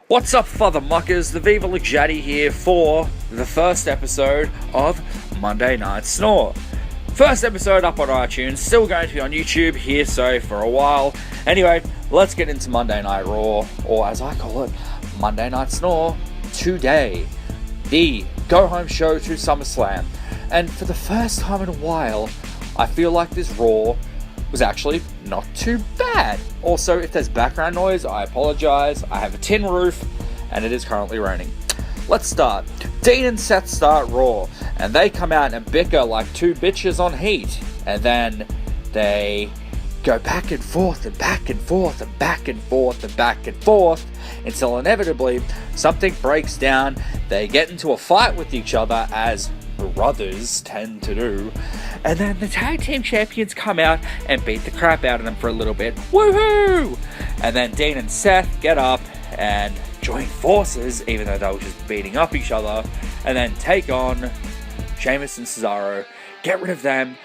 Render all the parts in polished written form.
What's up, father muckers? The Viva Legjati here for the first episode of Monday Night Snore. First episode up on iTunes, still going to be on YouTube here so for a while. Anyway, let's get into Monday Night Raw, or as I call it, Monday Night Snore, today. The go-home show to SummerSlam. And for the first time in a while, I feel like this Raw was actually not too bad. Also, if there's background noise, I apologize. I have a tin roof, and it is currently raining. Let's start. Dean and Seth start Raw, and they come out and bicker like two bitches on heat. And then they go back and forth and back and forth and back and forth and back and forth until inevitably something breaks down. They get into a fight with each other, as brothers tend to do, and then the tag team champions come out and beat the crap out of them for a little bit. Woohoo! And then Dean and Seth get up and join forces, even though they were just beating up each other, and then take on Sheamus and Cesaro, get rid of them,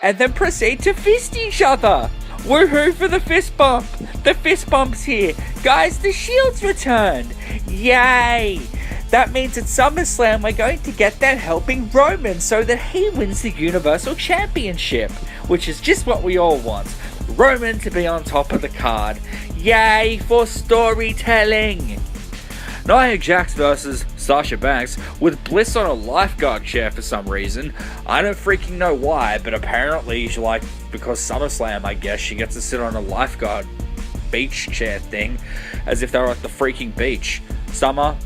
and then proceed to fist each other. Woohoo for the fist bump! The fist bump's here. Guys, the Shield's returned. Yay! That means at SummerSlam we're going to get them helping Roman so that he wins the Universal Championship, which is just what we all want. Roman to be on top of the card. Yay for storytelling! Nia Jax versus Sasha Banks with Bliss on a lifeguard chair for some reason. I don't freaking know why, but apparently because SummerSlam, I guess, she gets to sit on a lifeguard beach chair thing as if they were at the freaking beach. Summer?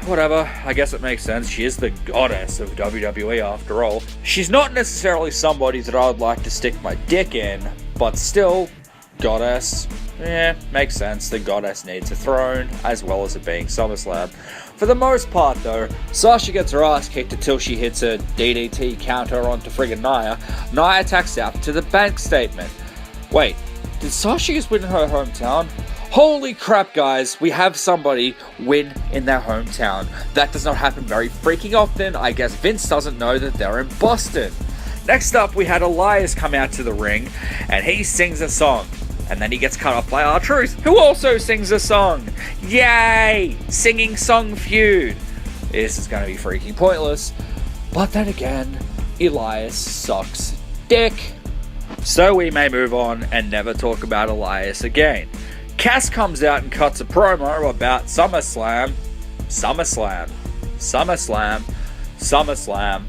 Whatever. I guess it makes sense. She is the goddess of WWE after all. She's not necessarily somebody that I would like to stick my dick in, but still, goddess. Makes sense. The goddess needs a throne, as well as it being SummerSlam. For the most part, though, Sasha gets her ass kicked until she hits a DDT counter onto friggin' Nia. Nia attacks out to the bank statement. Wait, did Sasha just win in her hometown? Holy crap, guys, we have somebody win in their hometown. That does not happen very freaking often. I guess Vince doesn't know that they're in Boston. Next up, we had Elias come out to the ring, and he sings a song. And then he gets cut off by R-Truth, who also sings a song. Yay! Singing song feud. This is going to be freaking pointless. But then again, Elias sucks dick. So we may move on and never talk about Elias again. Cass comes out and cuts a promo about SummerSlam, SummerSlam, SummerSlam, SummerSlam,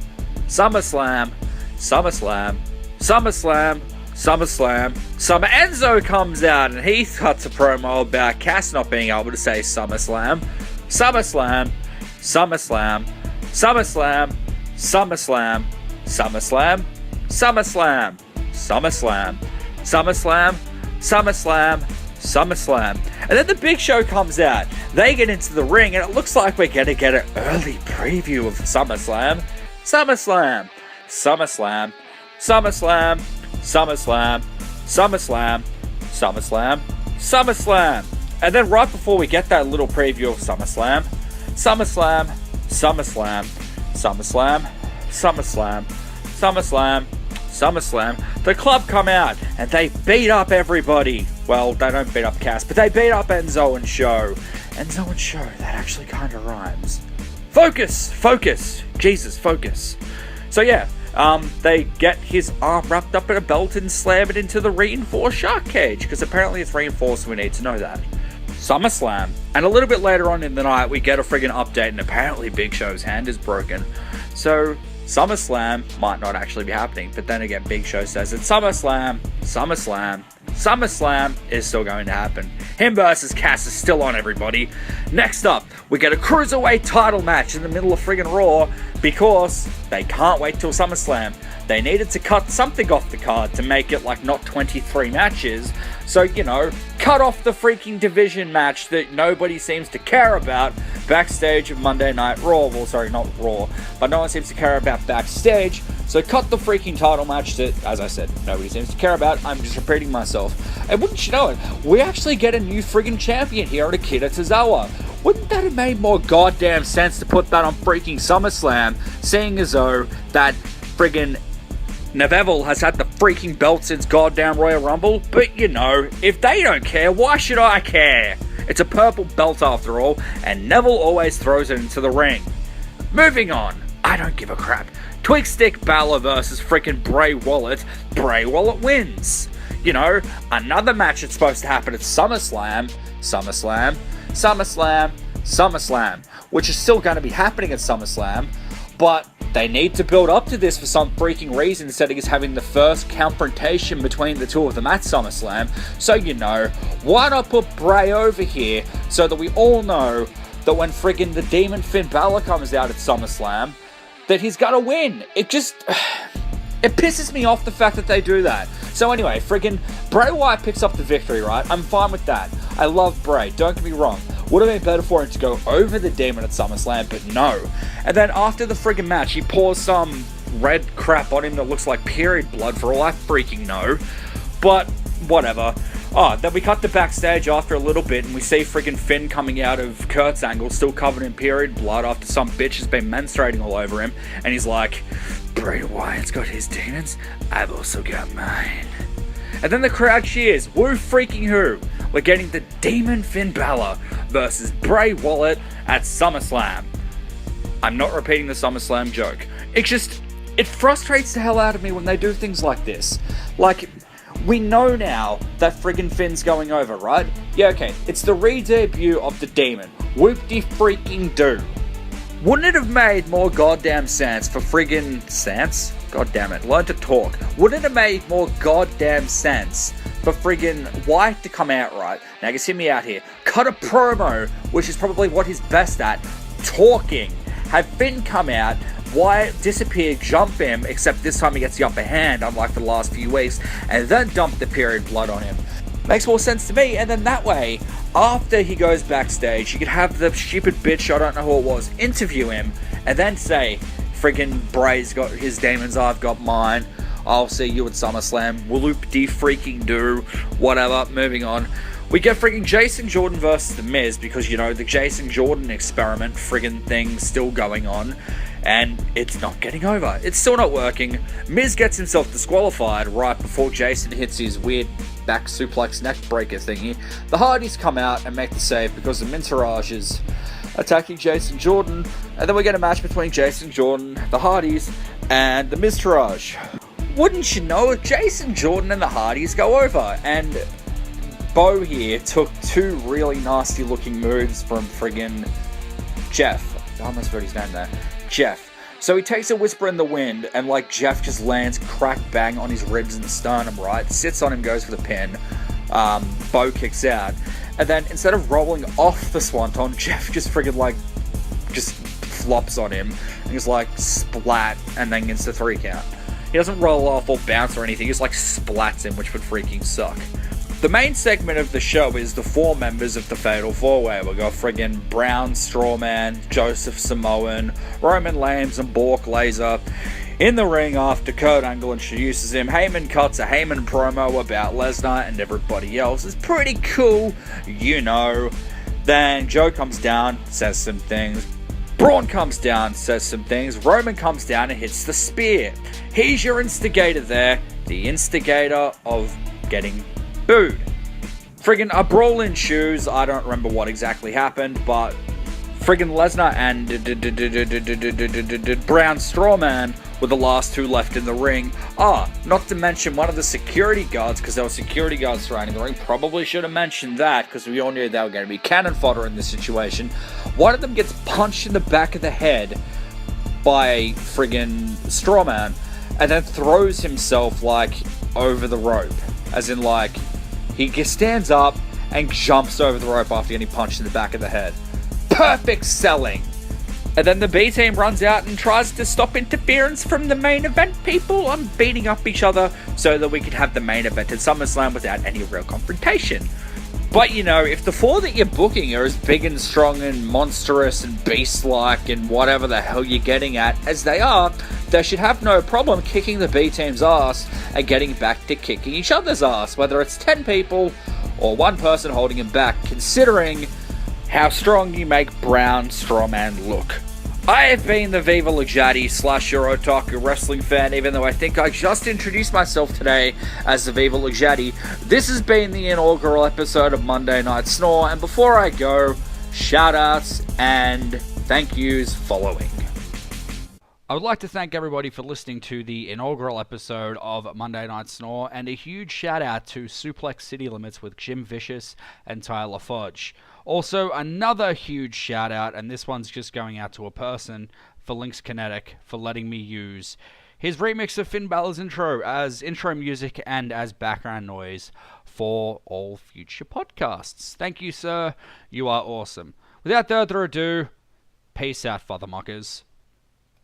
SummerSlam, SummerSlam, SummerSlam, SummerSlam. Summer Enzo comes out and he cuts a promo about Cass not being able to say SummerSlam, SummerSlam, SummerSlam, SummerSlam, SummerSlam, SummerSlam, SummerSlam, SummerSlam, SummerSlam, SummerSlam, SummerSlam. And then the Big Show comes out. They get into the ring and it looks like we're going to get an early preview of SummerSlam. SummerSlam. SummerSlam. SummerSlam. SummerSlam. SummerSlam. SummerSlam. SummerSlam. And then right before we get that little preview of SummerSlam, SummerSlam. SummerSlam. SummerSlam. SummerSlam. SummerSlam. SummerSlam, the club come out and they beat up everybody. Well, they don't beat up Cass, but they beat up Enzo and Show. Enzo and Show, that actually kind of rhymes. Focus. Jesus, focus. So yeah, they get his arm wrapped up in a belt and slam it into the reinforced shark cage, because apparently it's reinforced, we need to know that. SummerSlam. And a little bit later on in the night, we get a friggin' update and apparently Big Show's hand is broken. So SummerSlam might not actually be happening, but then again, Big Show says it's SummerSlam is still going to happen. Him versus Cass is still on, everybody. Next up, we get a Cruiserweight title match in the middle of friggin' Raw because they can't wait till SummerSlam. They needed to cut something off the card to make it like not 23 matches. So, cut off the freaking division match that nobody seems to care about backstage of Monday Night Raw. Well, sorry, not Raw, but no one seems to care about backstage. So cut the freaking title match that, as I said, nobody seems to care about. I'm just repeating myself. And wouldn't you know it, we actually get a new friggin' champion here at Akira Tozawa. Wouldn't that have made more goddamn sense to put that on freaking SummerSlam, seeing as though that friggin' Neville has had the freaking belt since goddamn Royal Rumble? But if they don't care, why should I care? It's a purple belt after all, and Neville always throws it into the ring. Moving on, I don't give a crap. Twig Stick Balor versus freaking Bray Wyatt. Bray Wyatt wins. You know, another match that's supposed to happen at SummerSlam, which is still going to be happening at SummerSlam, but they need to build up to this for some freaking reason instead of just having the first confrontation between the two of them at SummerSlam. So, you know, why not put Bray over here so that we all know that when friggin' the Demon Finn Balor comes out at SummerSlam, that he's gonna win. It pisses me off the fact that they do that. So anyway, friggin' Bray Wyatt picks up the victory, right? I'm fine with that. I love Bray, don't get me wrong. Would have been better for him to go over the Demon at SummerSlam, but no. And then after the friggin' match, he pours some red crap on him that looks like period blood for all I freaking know. But whatever. Oh, then we cut to backstage after a little bit and we see friggin' Finn coming out of Kurt's angle, still covered in period blood after some bitch has been menstruating all over him. And he's like, Bray Wyatt's got his demons, I've also got mine. And then the crowd cheers. Woo freaking who? We're getting the Demon Finn Balor versus Bray Wyatt at SummerSlam. I'm not repeating the SummerSlam joke. It frustrates the hell out of me when they do things like this. Like, we know now that friggin' Finn's going over, right? Yeah, okay, it's the re-debut of the Demon. Whoop-de-freaking-do. Wouldn't it have made more goddamn sense for friggin' Sans? God damn it, learn to talk. Wouldn't it have made more goddamn sense for friggin' Wyatt to come out, right? Now, just hear me out here. Cut a promo, which is probably what he's best at, talking. Have Finn come out, Wyatt disappear, jump him, except this time he gets the upper hand, unlike the last few weeks, and then dump the period blood on him. Makes more sense to me, and then that way, after he goes backstage, you could have the stupid bitch, I don't know who it was, interview him, and then say, friggin' Bray's got his demons, I've got mine, I'll see you at SummerSlam, whoop-de-freaking-do, whatever, moving on. We get friggin' Jason Jordan versus The Miz, because, you know, the Jason Jordan experiment friggin' thing's still going on, and it's not getting over. It's still not working. Miz gets himself disqualified right before Jason hits his weird back suplex neck breaker thingy. The Hardys come out and make the save because the Mintourage is attacking Jason Jordan, and then we get a match between Jason Jordan, the Hardys, and the Mintourage. Wouldn't you know it, Jason Jordan and the Hardys go over, and Bo here took two really nasty looking moves from friggin' Jeff. I almost forgot his name there. Jeff. So he takes a Whisper in the Wind, and like Jeff just lands crack bang on his ribs and sternum, right? Sits on him, goes for the pin. Bo kicks out. And then instead of rolling off the Swanton, Jeff just friggin' like, just flops on him. And he's like, splat, and then gets the 3 count. He doesn't roll off or bounce or anything, he just like splats him, which would freaking suck. The main segment of the show is the 4 members of the Fatal 4-Way. We got friggin' Brown, Strawman, Joseph Samoan, Roman Reigns, and Bork Laser in the ring after Kurt Angle introduces him. Heyman cuts a Heyman promo about Lesnar and everybody else. It's pretty cool, you know. Then Joe comes down, says some things. Braun comes down, says some things. Roman comes down and hits the spear. He's your instigator there, the instigator of getting booed. Friggin' a brawl ensues. I don't remember what exactly happened, but friggin' Lesnar and Brown Strawman were the last 2 left in the ring. Not to mention one of the security guards, because there were security guards surrounding the ring. Probably should have mentioned that, because we all knew they were going to be cannon fodder in this situation. One of them gets punched in the back of the head by friggin' Strawman, and then throws himself, like, over the rope. As in, like, he stands up and jumps over the rope after getting punched in the back of the head. Perfect selling! And then the B-team runs out and tries to stop interference from the main event people on beating up each other so that we could have the main event at SummerSlam without any real confrontation. But, you know, if the 4 that you're booking are as big and strong and monstrous and beast-like and whatever the hell you're getting at as they are, they should have no problem kicking the B-team's ass and getting back to kicking each other's ass, whether it's 10 people or 1 person holding him back, considering how strong you make Brown Strawman look. I have been the Viva Lugjati / Euro Otaku wrestling fan, even though I think I just introduced myself today as the Viva Lugjati. This has been the inaugural episode of Monday Night Snore, and before I go, shoutouts and thank yous following. I would like to thank everybody for listening to the inaugural episode of Monday Night Snore, and a huge shout out to Suplex City Limits with Jim Vicious and Tyler Fudge. Also, another huge shout out, and this one's just going out to a person, for Lynx Kinetic for letting me use his remix of Finn Balor's intro as intro music and as background noise for all future podcasts. Thank you, sir. You are awesome. Without further ado, peace out, father mockers.